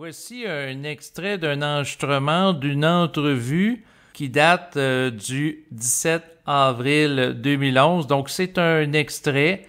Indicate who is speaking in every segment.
Speaker 1: Voici un extrait d'un enregistrement d'une entrevue qui date du 17 avril 2011. Donc, c'est un extrait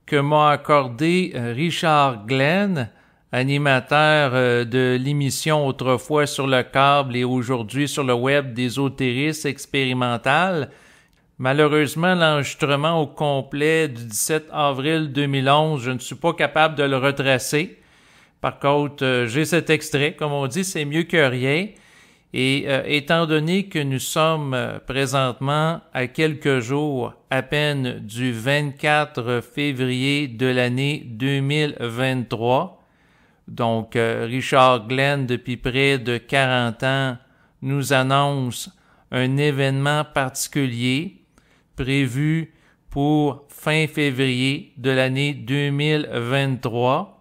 Speaker 1: que m'a accordé Richard Glenn, animateur de l'émission autrefois sur le câble et aujourd'hui sur le web d'Ésotérisme expérimental. Malheureusement, l'enregistrement au complet du 17 avril 2011, je ne suis pas capable de le retracer. Par contre, j'ai cet extrait. Comme on dit, c'est mieux que rien. Et étant donné que nous sommes présentement à quelques jours à peine du 24 février de l'année 2023, donc Richard Glenn, depuis près de 40 ans, nous annonce un événement particulier prévu pour fin février de l'année 2023.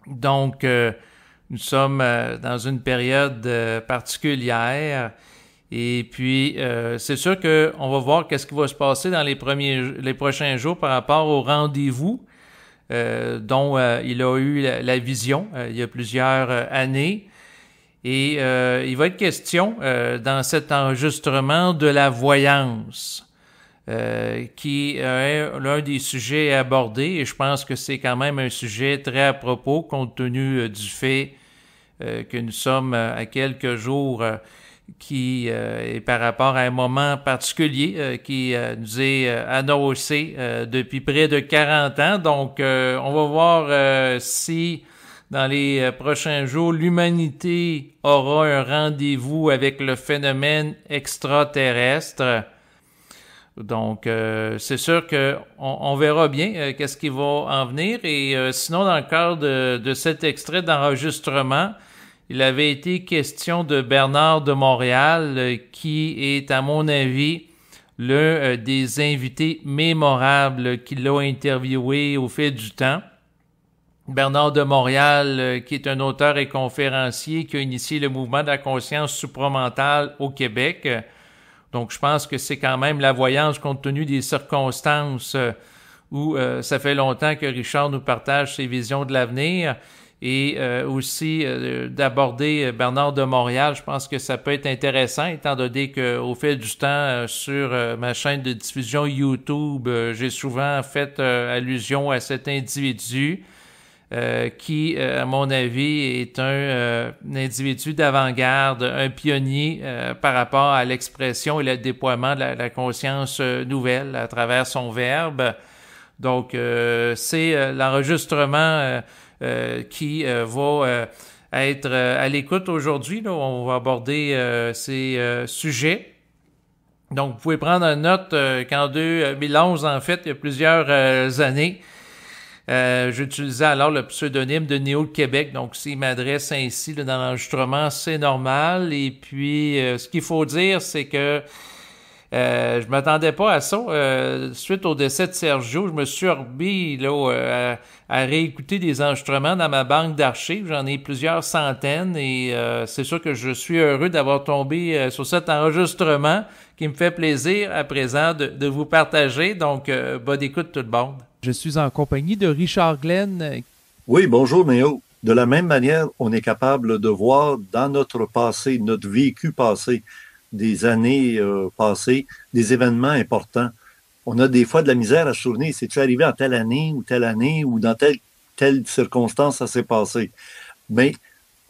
Speaker 1: Donc, nous sommes dans une période particulière et puis c'est sûr qu'on va voir qu'est-ce qui va se passer dans les prochains jours par rapport au rendez-vous dont il a eu la vision il y a plusieurs années. Et il va être question dans cet enregistrement de la voyance. Qui est l'un des sujets abordés et je pense que c'est quand même un sujet très à propos compte tenu du fait que nous sommes à quelques jours qui est par rapport à un moment particulier qui nous est annoncé depuis près de 40 ans. Donc, on va voir si dans les prochains jours, l'humanité aura un rendez-vous avec le phénomène extraterrestre. Donc, c'est sûr qu'on verra bien qu'est-ce qui va en venir. Et sinon, dans le cadre de cet extrait d'enregistrement, il avait été question de Bernard de Montréal, qui est, à mon avis, l'un des invités mémorables qu'il a interviewé au fil du temps. Bernard de Montréal, qui est un auteur et conférencier qui a initié le mouvement de la conscience supramentale au Québec. Donc, je pense que c'est quand même la voyance compte tenu des circonstances où ça fait longtemps que Richard nous partage ses visions de l'avenir et aussi d'aborder Bernard de Montréal. Je pense que ça peut être intéressant étant donné qu'au fil du temps, sur ma chaîne de diffusion YouTube, j'ai souvent fait allusion à cet individu qui, à mon avis, est un individu d'avant-garde, un pionnier par rapport à l'expression et le déploiement de la conscience nouvelle à travers son verbe. Donc, c'est l'enregistrement qui va être à l'écoute aujourd'hui. Là, on va aborder ces sujets. Donc, vous pouvez prendre en note qu'en 2011, en fait, il y a plusieurs années, j'utilisais alors le pseudonyme de Néo Québec, donc s'il m'adresse ainsi là, dans l'enregistrement, c'est normal. Et puis, ce qu'il faut dire, c'est que je m'attendais pas à ça. Suite au décès de Sergio, je me suis remis là, à réécouter des enregistrements dans ma banque d'archives. J'en ai plusieurs centaines et c'est sûr que je suis heureux d'avoir tombé sur cet enregistrement qui me fait plaisir à présent de vous partager. Donc, bonne écoute tout le monde.
Speaker 2: Je suis en compagnie de Richard Glenn.
Speaker 3: Oui, bonjour Néo. De la même manière, on est capable de voir dans notre passé, notre vécu passé, des années passées, des événements importants. On a des fois de la misère à se souvenir, c'est-tu arrivé en telle année ou dans telle circonstance ça s'est passé. Mais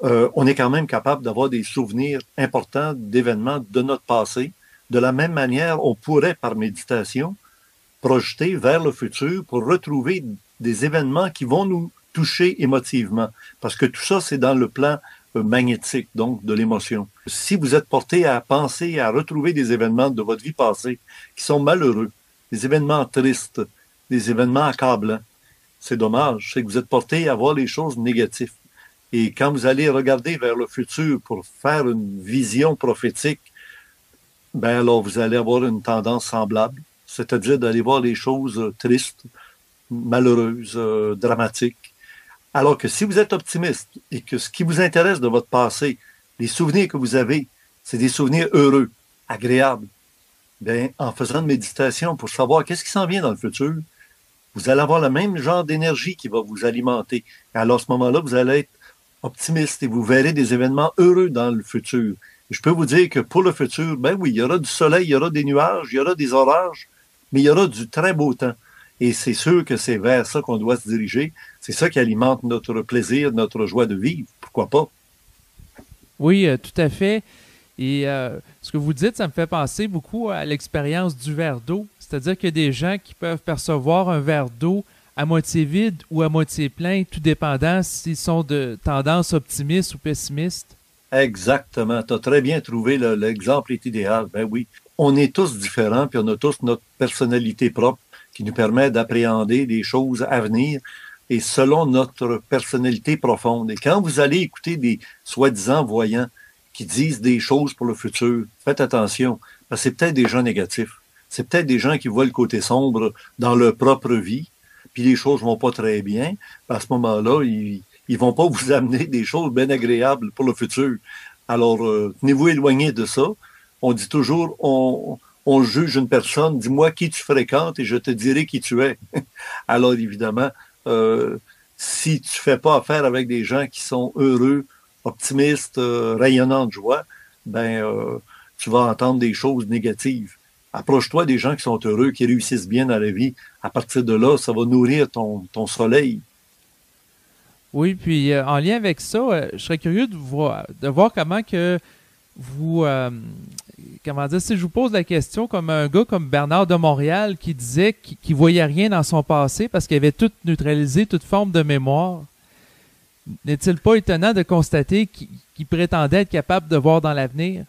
Speaker 3: on est quand même capable d'avoir des souvenirs importants d'événements de notre passé. De la même manière, on pourrait, par méditation, projeter vers le futur pour retrouver des événements qui vont nous toucher émotivement. Parce que tout ça, c'est dans le plan magnétique, donc de l'émotion. Si vous êtes porté à penser, à retrouver des événements de votre vie passée qui sont malheureux, des événements tristes, des événements accablants, c'est dommage, c'est que vous êtes porté à voir les choses négatives. Et quand vous allez regarder vers le futur pour faire une vision prophétique, ben alors vous allez avoir une tendance semblable, c'est-à-dire d'aller voir les choses tristes, malheureuses, dramatiques. Alors que si vous êtes optimiste et que ce qui vous intéresse de votre passé, les souvenirs que vous avez, c'est des souvenirs heureux, agréables, bien, en faisant de méditation pour savoir qu'est-ce qui s'en vient dans le futur, vous allez avoir le même genre d'énergie qui va vous alimenter. Alors, à ce moment-là, vous allez être optimiste et vous verrez des événements heureux dans le futur. Et je peux vous dire que pour le futur, ben oui, il y aura du soleil, il y aura des nuages, il y aura des orages, mais il y aura du très beau temps. Et c'est sûr que c'est vers ça qu'on doit se diriger. C'est ça qui alimente notre plaisir, notre joie de vivre. Pourquoi pas?
Speaker 2: Oui, tout à fait. Et ce que vous dites, ça me fait penser beaucoup à l'expérience du verre d'eau. C'est-à-dire qu'il y a des gens qui peuvent percevoir un verre d'eau à moitié vide ou à moitié plein, tout dépendant s'ils sont de tendance optimiste ou pessimiste.
Speaker 3: Exactement. Tu as très bien trouvé l'exemple est idéal. Ben oui. On est tous différents, puis on a tous notre personnalité propre qui nous permet d'appréhender des choses à venir et selon notre personnalité profonde. Et quand vous allez écouter des soi-disant voyants qui disent des choses pour le futur, faites attention, parce que c'est peut-être des gens négatifs. C'est peut-être des gens qui voient le côté sombre dans leur propre vie, puis les choses vont pas très bien. À ce moment-là, ils vont pas vous amener des choses bien agréables pour le futur. Alors, tenez-vous éloigné de ça. On dit toujours, on juge une personne, dis-moi qui tu fréquentes et je te dirai qui tu es. Alors, évidemment, si tu fais pas affaire avec des gens qui sont heureux, optimistes, rayonnants de joie, ben, tu vas entendre des choses négatives. Approche-toi des gens qui sont heureux, qui réussissent bien dans la vie. À partir de là, ça va nourrir ton soleil.
Speaker 2: Oui, puis en lien avec ça, je serais curieux de voir comment que vous, comment dire, si je vous pose la question comme un gars comme Bernard de Montréal qui disait qu'il voyait rien dans son passé parce qu'il avait tout neutralisé, toute forme de mémoire, n'est-il pas étonnant de constater qu'il prétendait être capable de voir dans l'avenir?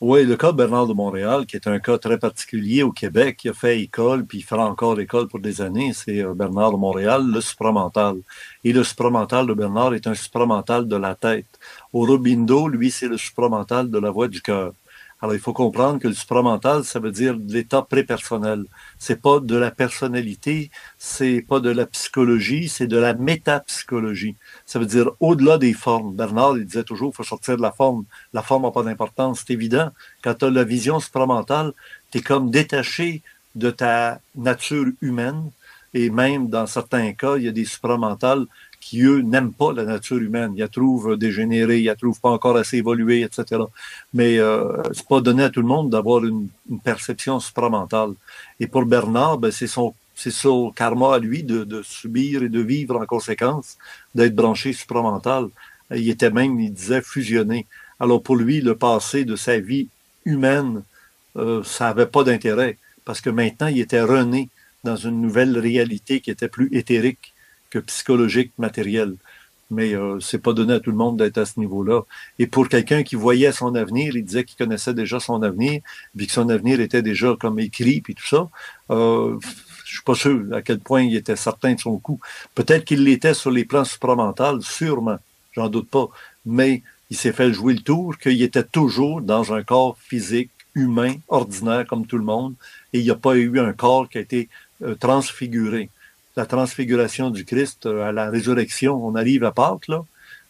Speaker 3: Oui, le cas de Bernard de Montréal, qui est un cas très particulier au Québec, qui a fait école, puis il fera encore école pour des années, c'est Bernard de Montréal, le supramental. Et le supramental de Bernard est un supramental de la tête. Aurobindo, lui, c'est le supramental de la voix du cœur. Alors, il faut comprendre que le supramental, ça veut dire de l'état prépersonnel. C'est pas de la personnalité, c'est pas de la psychologie, c'est de la métapsychologie. Ça veut dire au-delà des formes. Bernard, il disait toujours, il faut sortir de la forme. La forme n'a pas d'importance, c'est évident. Quand tu as la vision supramentale, tu es comme détaché de ta nature humaine. Et même, dans certains cas, il y a des supramentales qui, eux, n'aiment pas la nature humaine. Ils la trouvent dégénérée, ils la trouvent pas encore assez évoluée, etc. Mais c'est pas donné à tout le monde d'avoir une perception supramentale. Et pour Bernard, ben, c'est son karma à lui de subir et de vivre en conséquence, d'être branché supramental. Il était même, il disait, fusionné. Alors pour lui, le passé de sa vie humaine, ça avait pas d'intérêt, parce que maintenant, il était rené dans une nouvelle réalité qui était plus éthérique que psychologique, matérielle. Mais c'est pas donné à tout le monde d'être à ce niveau-là. Et pour quelqu'un qui voyait son avenir, il disait qu'il connaissait déjà son avenir, puis que son avenir était déjà comme écrit, puis tout ça. Je suis pas sûr à quel point il était certain de son coup. Peut-être qu'il l'était sur les plans supramentaux, sûrement, j'en doute pas. Mais il s'est fait jouer le tour qu'il était toujours dans un corps physique, humain, ordinaire, comme tout le monde, et il n'y a pas eu un corps qui a été transfiguré. La transfiguration du Christ à la résurrection, on arrive à Pâques, là,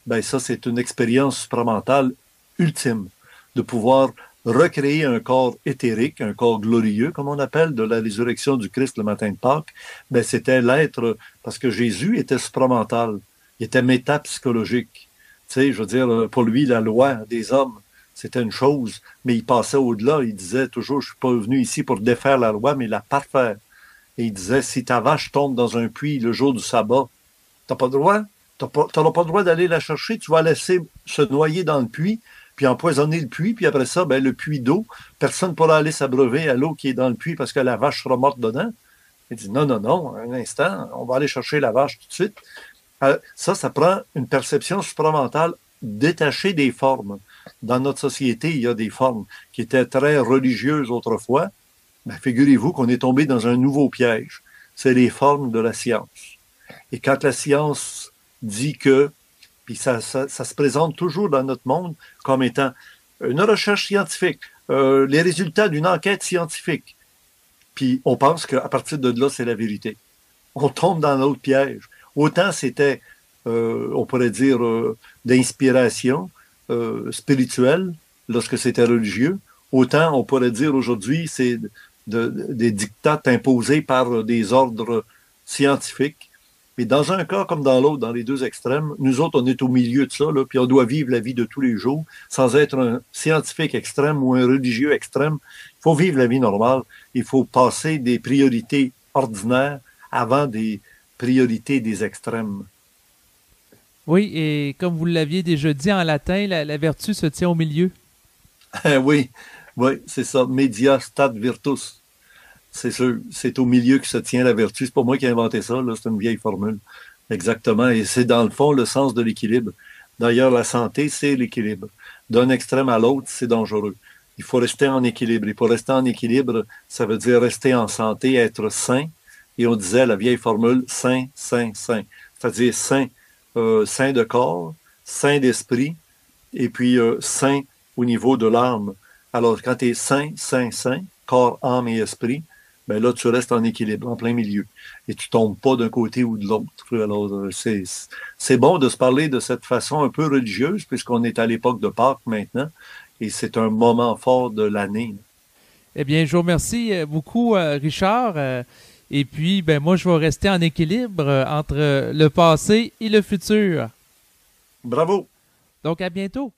Speaker 3: ben ça, c'est une expérience supramentale ultime, de pouvoir recréer un corps éthérique, un corps glorieux, comme on appelle, de la résurrection du Christ le matin de Pâques. Ben, c'était l'être, parce que Jésus était supramental, il était métapsychologique. Tu sais, je veux dire, pour lui, la loi des hommes, c'était une chose, mais il passait au-delà, il disait toujours, je suis pas venu ici pour défaire la loi, mais la parfaire. Et il disait, si ta vache tombe dans un puits le jour du sabbat, t'as pas le droit, t'auras pas le droit d'aller la chercher, tu vas la laisser se noyer dans le puits, puis empoisonner le puits, puis après ça, ben, le puits d'eau, personne ne pourra aller s'abreuver à l'eau qui est dans le puits parce que la vache sera morte dedans. Il dit, non, non, non, un instant, on va aller chercher la vache tout de suite. Ça prend une perception supramentale détachée des formes. Dans notre société, il y a des formes qui étaient très religieuses autrefois. Ben, figurez-vous qu'on est tombé dans un nouveau piège. C'est les formes de la science. Et quand la science dit que, puis ça se présente toujours dans notre monde comme étant une recherche scientifique, les résultats d'une enquête scientifique, puis on pense qu'à partir de là, c'est la vérité. On tombe dans l'autre piège. Autant c'était, on pourrait dire, d'inspiration spirituelle lorsque c'était religieux, autant on pourrait dire aujourd'hui, c'est des dictats imposés par des ordres scientifiques. Mais dans un cas comme dans l'autre, dans les deux extrêmes, nous autres, on est au milieu de ça, là, puis on doit vivre la vie de tous les jours sans être un scientifique extrême ou un religieux extrême. Il faut vivre la vie normale. Il faut passer des priorités ordinaires avant des priorités des extrêmes.
Speaker 2: Oui, et comme vous l'aviez déjà dit en latin, la vertu se tient au milieu.
Speaker 3: Oui, oui, c'est ça. Media stat virtus. C'est sûr, c'est au milieu que se tient la vertu. C'est pas moi qui ai inventé ça, là, c'est une vieille formule. Exactement. Et c'est dans le fond le sens de l'équilibre. D'ailleurs, la santé, c'est l'équilibre. D'un extrême à l'autre, c'est dangereux. Il faut rester en équilibre. Et pour rester en équilibre, ça veut dire rester en santé, être sain. Et on disait la vieille formule sain, sain, sain. C'est-à-dire sain, sain de corps, sain d'esprit, et puis sain au niveau de l'âme. Alors, quand tu es sain, sain, sain, corps, âme et esprit, ben là, tu restes en équilibre, en plein milieu. Et tu tombes pas d'un côté ou de l'autre. Alors, c'est bon de se parler de cette façon un peu religieuse, puisqu'on est à l'époque de Pâques maintenant, et c'est un moment fort de l'année.
Speaker 2: Eh bien, je vous remercie beaucoup, Richard. Et puis, ben moi, je vais rester en équilibre entre le passé et le futur.
Speaker 3: Bravo!
Speaker 2: Donc, à bientôt.